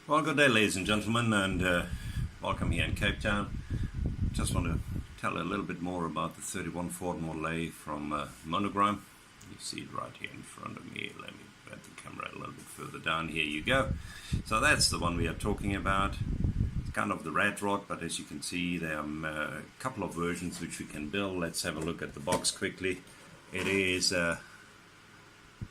Well, good day, ladies and gentlemen, and welcome here in Cape Town. Just want to tell a little bit more about the 31 Ford Model A from Monogram. You see it right here in front of me. Let me put the camera a little bit further down. Here you go. So that's the one we are talking about. It's kind of the red rod, but as you can see, there are a couple of versions which we can build. Let's have a look at the box quickly. It is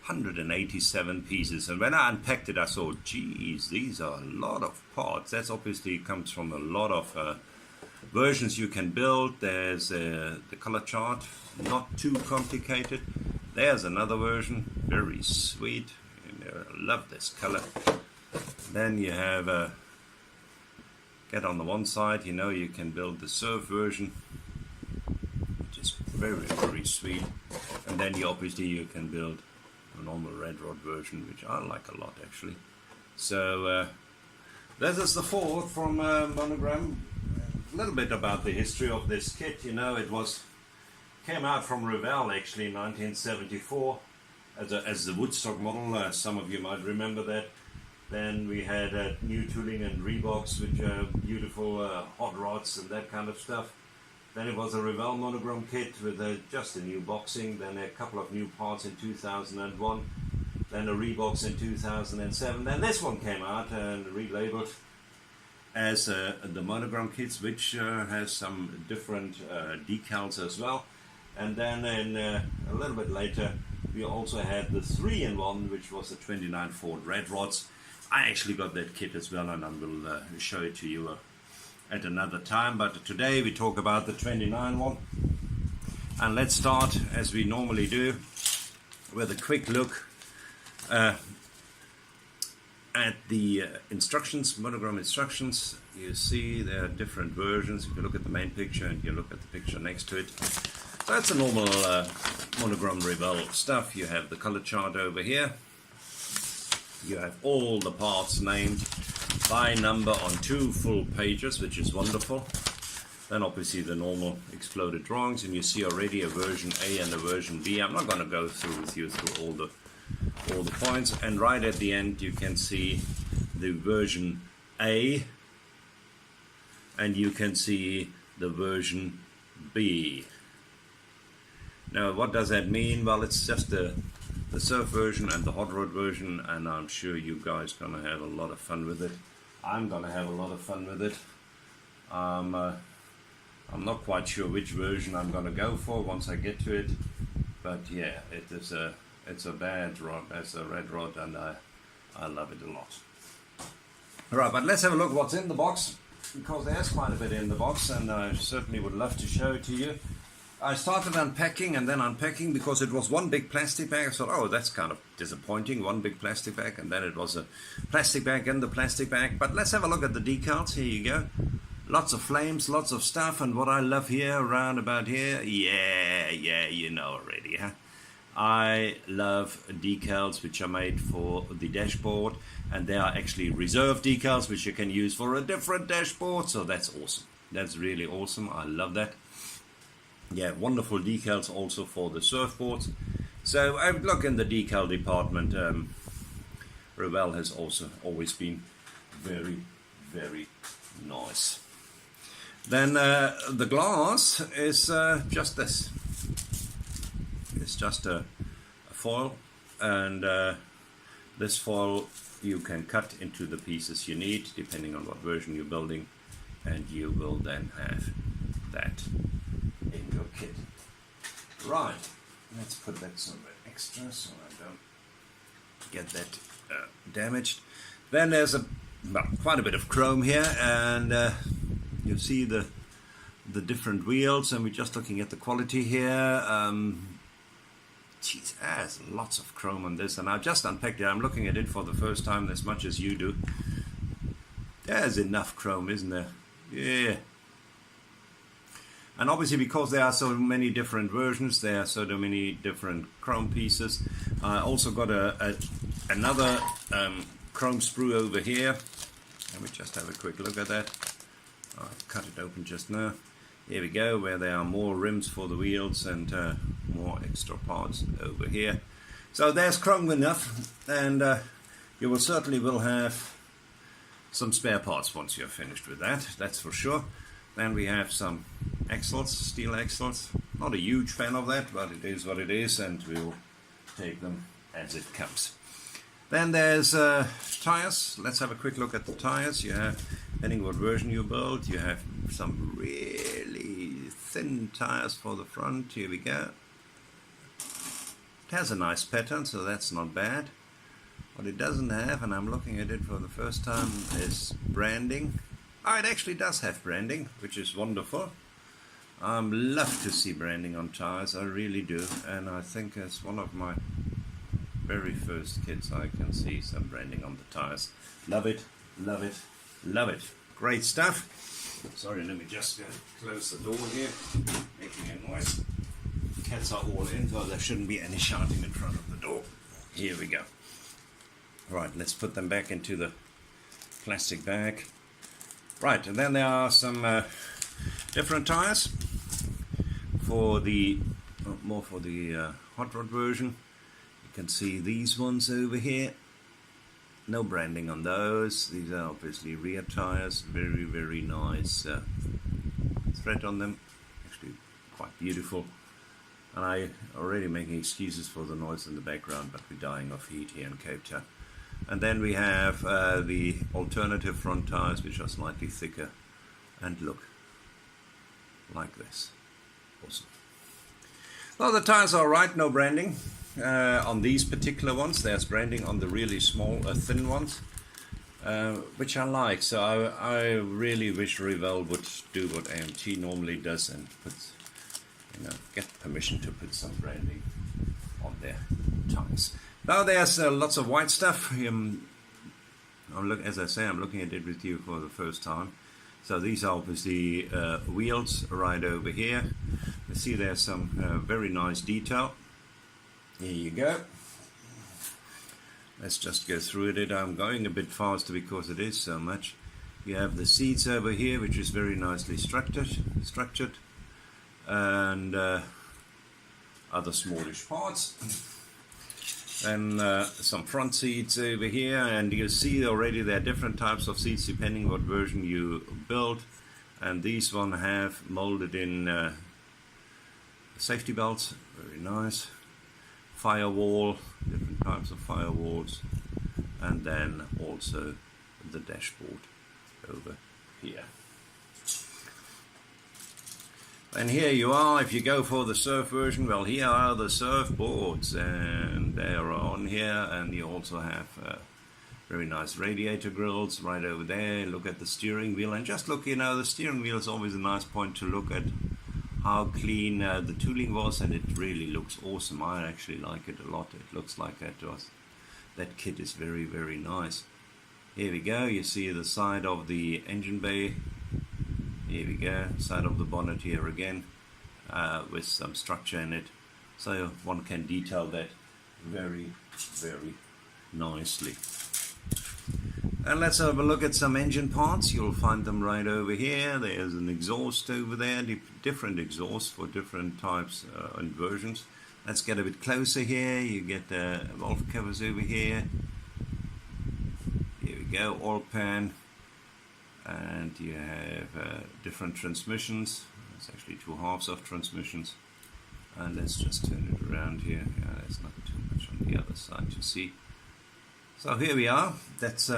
187 pieces, and when I unpacked it I thought, geez, these are a lot of parts. That's obviously comes from a lot of versions you can build. There's the color chart, not too complicated. There's another version, very sweet, and I love this color. Then you have get on the one side, you know, you can build the surf version, which is very sweet, and then you can build a normal red rod version, which I like a lot actually. So this is the Ford from Monogram. A little bit about the history of this kit. You know, it came out from Revell actually in 1974 as the Woodstock model. Some of you might remember that. Then we had new tooling and Reeboks, which are beautiful hot rods and that kind of stuff. Then it was a Revell Monogram kit with just a new boxing, then a couple of new parts in 2001, then a Reeboks in 2007. Then this one came out and relabeled as the Monogram kits, which has some different decals as well. And then a little bit later, we also had the 3-in-1, which was the 29 Ford red rods. I actually got that kit as well, and I will show it to you at another time, but today we talk about the 29 one. And let's start, as we normally do, with a quick look at the instructions, Monogram instructions. You see there are different versions. If you look at the main picture and you look at the picture next to it, that's a normal Monogram Revell stuff. You have the color chart over here. You have all the parts named by number on 2 full pages, which is wonderful. Then obviously the normal exploded drawings, and you see already a version A and a version B. I'm not going to go through with you through all the points. And right at the end you can see the version A, and you can see the version B. Now what does that mean? Well, it's just the surf version and the hot rod version, and I'm sure you guys are going to have a lot of fun with it. I'm going to have a lot of fun with it. I'm not quite sure which version I'm going to go for once I get to it, but yeah, it's a bad rod, it's a red rod, and I love it a lot. Alright, but let's have a look what's in the box, because there's quite a bit in the box, and I certainly would love to show it to you. I started unpacking and then unpacking because it was one big plastic bag. I thought, oh, that's kind of disappointing, one big plastic bag, and then it was a plastic bag in the plastic bag. But let's have a look at the decals. Here you go. Lots of flames, lots of stuff, and what I love here, around about here, yeah, you know already, huh? I love decals which are made for the dashboard, and they are actually reserve decals which you can use for a different dashboard, so that's awesome. That's really awesome. I love that. Yeah, wonderful decals also for the surfboards. So I would look in the decal department. Revell has also always been very nice. Then the glass is just this. It's just a foil, and this foil you can cut into the pieces you need depending on what version you're building, and you will then have that in your kit. Right, let's put that somewhere extra so I don't get that damaged. Then there's quite a bit of chrome here, and you see the different wheels, and we're just looking at the quality here. Geez, there's lots of chrome on this, and I've just unpacked it. I'm looking at it for the first time as much as you do. There's enough chrome, isn't there? Yeah. And obviously, because there are so many different versions, there are so many different chrome pieces. I also got another chrome sprue over here. Let me just have a quick look at that. I cut it open just now. Here we go, where there are more rims for the wheels and more extra parts over here. So there's chrome enough, and you will certainly will have some spare parts once you're finished with that, that's for sure. Then we have some axles, steel axles. Not a huge fan of that, but it is what it is, and we'll take them as it comes. Then there's tires. Let's have a quick look at the tires. You have, depending what version you build, you have some really thin tires for the front. Here we go. It has a nice pattern, so that's not bad. What it doesn't have, and I'm looking at it for the first time, is branding. Oh, it actually does have branding, which is wonderful. I love to see branding on tires, I really do, and I think as one of my very first kits I can see some branding on the tires. Love it, love it, love it. Great stuff. Sorry, let me just close the door here, making a noise. Cats are all in, so there shouldn't be any shouting in front of the door. Here we go. Right, let's put them back into the plastic bag. Right, and then there are some different tires for the more for the hot rod version. You can see these ones over here. No branding on those. These are obviously rear tires. Very, very nice thread on them. Actually, quite beautiful. And I already making excuses for the noise in the background, but we're dying of heat here in Cape Town. And then we have the alternative front tires, which are slightly thicker and look like this. Awesome. Well, the tires are right, no branding on these particular ones. There's branding on the really small, thin ones, which I like. So I really wish Revell would do what AMT normally does and put, get permission to put some branding on their tires. Now there's lots of white stuff. As I say, I'm looking at it with you for the first time. So these are obviously wheels right over here. You see there's some very nice detail. Here you go. Let's just go through it. I'm going a bit faster because it is so much. You have the seats over here, which is very nicely structured, and other smallish parts. And some front seats over here, and you see already there are different types of seats depending what version you build. And these one have molded in safety belts, very nice. Firewall, different types of firewalls, and then also the dashboard over here. And here you are, if you go for the surf version, well, here are the surfboards, and they are on here, and you also have very nice radiator grills right over there. Look at the steering wheel, and just look, the steering wheel is always a nice point to look at how clean the tooling was, and it really looks awesome. I actually like it a lot. It looks like that kit is very, very nice. Here we go, you see the side of the engine bay. Here we go, side of the bonnet here again, with some structure in it, so one can detail that very, very nicely. And let's have a look at some engine parts. You'll find them right over here. There's an exhaust over there, different exhausts for different types and versions. Let's get a bit closer here. You get valve covers over here. Here we go, oil pan. And you have different transmissions. It's actually two halves of transmissions. And let's just turn it around here. Yeah, there's not too much on the other side to see. So here we are. That's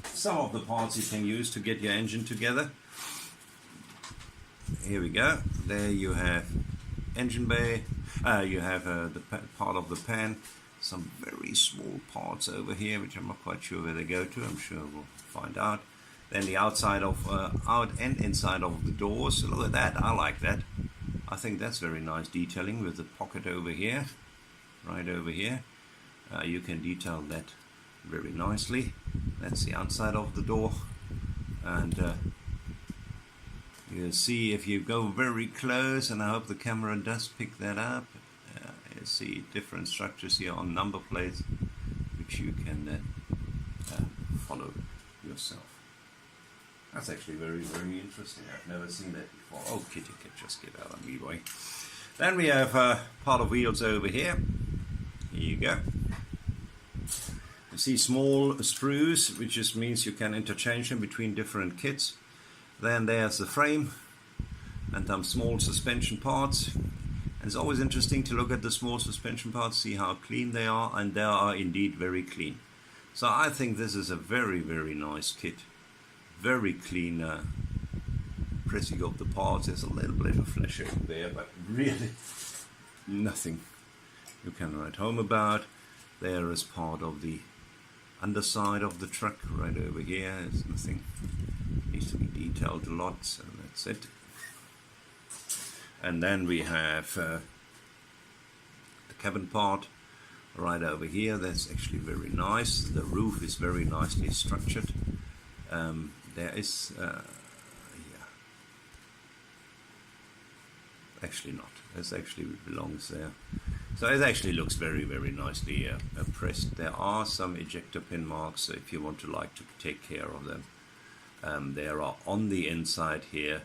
some of the parts you can use to get your engine together. Here we go. There you have engine bay. You have the part of the pan. Some very small parts over here, which I'm not quite sure where they go to. I'm sure we'll find out. Then the outside of out and inside of the doors. Look at that. I like that. I think that's very nice detailing with the pocket over here, right over here. You can detail that very nicely. That's the outside of the door, and you'll see if you go very close, and I hope the camera does pick that up. You see different structures here on number plates, which you can then follow yourself. That's actually very, very interesting. I've never seen that before. Oh, kitty cat, just get out of me way. Then we have part of wheels over here. Here you go. You You see small sprues, which just means you can interchange them between different kits. Then there's the frame and some small suspension parts. And it's always interesting to look at the small suspension parts, see how clean they are, and they are indeed very clean. So I think this is a very, very nice kit. Very clean pressing of the parts. There's a little bit of flesh over there, but really nothing you can write home about. There is part of the underside of the truck right over here. There's nothing, needs to be detailed a lot, so that's it. And then we have the cabin part right over here. That's actually very nice. The roof is very nicely structured. There is actually not. This actually belongs there. So it actually looks very, very nicely pressed. There are some ejector pin marks, so if you want to take care of them. There are on the inside here.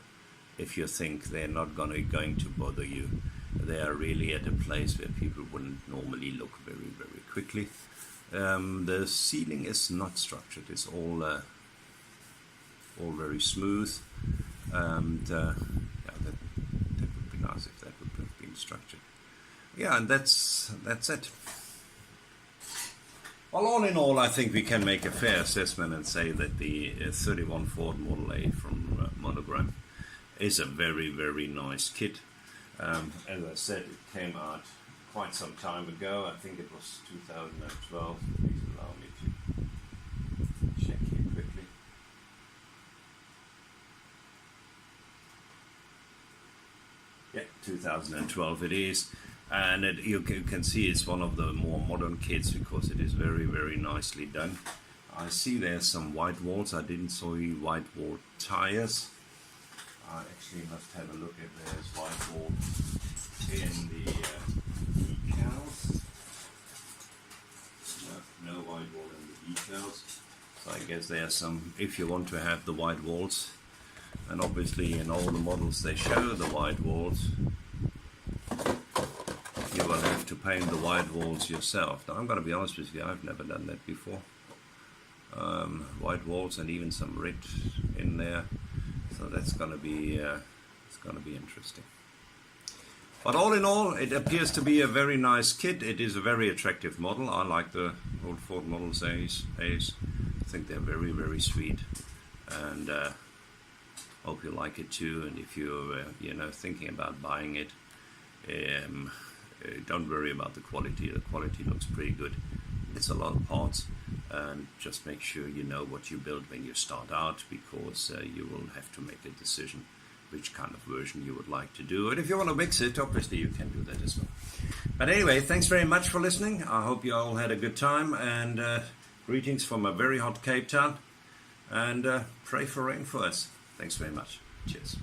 If you think they're not going to bother you, they are really at a place where people wouldn't normally look very, very quickly. The ceiling is not structured. It's all very smooth, and yeah, that would be nice if that would have been structured. Yeah, and that's it. Well, all in all, I think we can make a fair assessment and say that the 31 Ford Model A from Monogram is a very, very nice kit. As I said, it came out quite some time ago. I think it was 2012. Please allow me to check here quickly. Yeah, 2012 it is. And you can see it's one of the more modern kits because it is very, very nicely done. I see there's some white walls. I didn't see white wall tires. I actually must have a look at there's white wall in the decals. No white wall in the decals. So I guess there's some, if you want to have the white walls, and obviously in all the models they show the white walls, you will have to paint the white walls yourself. Now I'm going to be honest with you, I've never done that before. White walls and even some red in there. So that's going to be interesting. But all in all, it appears to be a very nice kit. It is a very attractive model. I like the old Ford Models A's. I think they're very, very sweet, and hope you like it too. And if you're thinking about buying it, don't worry about the quality. The quality looks pretty good. It's a lot of parts, and just make sure you know what you build when you start out, because you will have to make a decision which kind of version you would like to do. And if you want to mix it, obviously you can do that as well. But anyway, thanks very much for listening. I hope you all had a good time, and greetings from a very hot Cape Town, and pray for rain for us. Thanks very much. Cheers.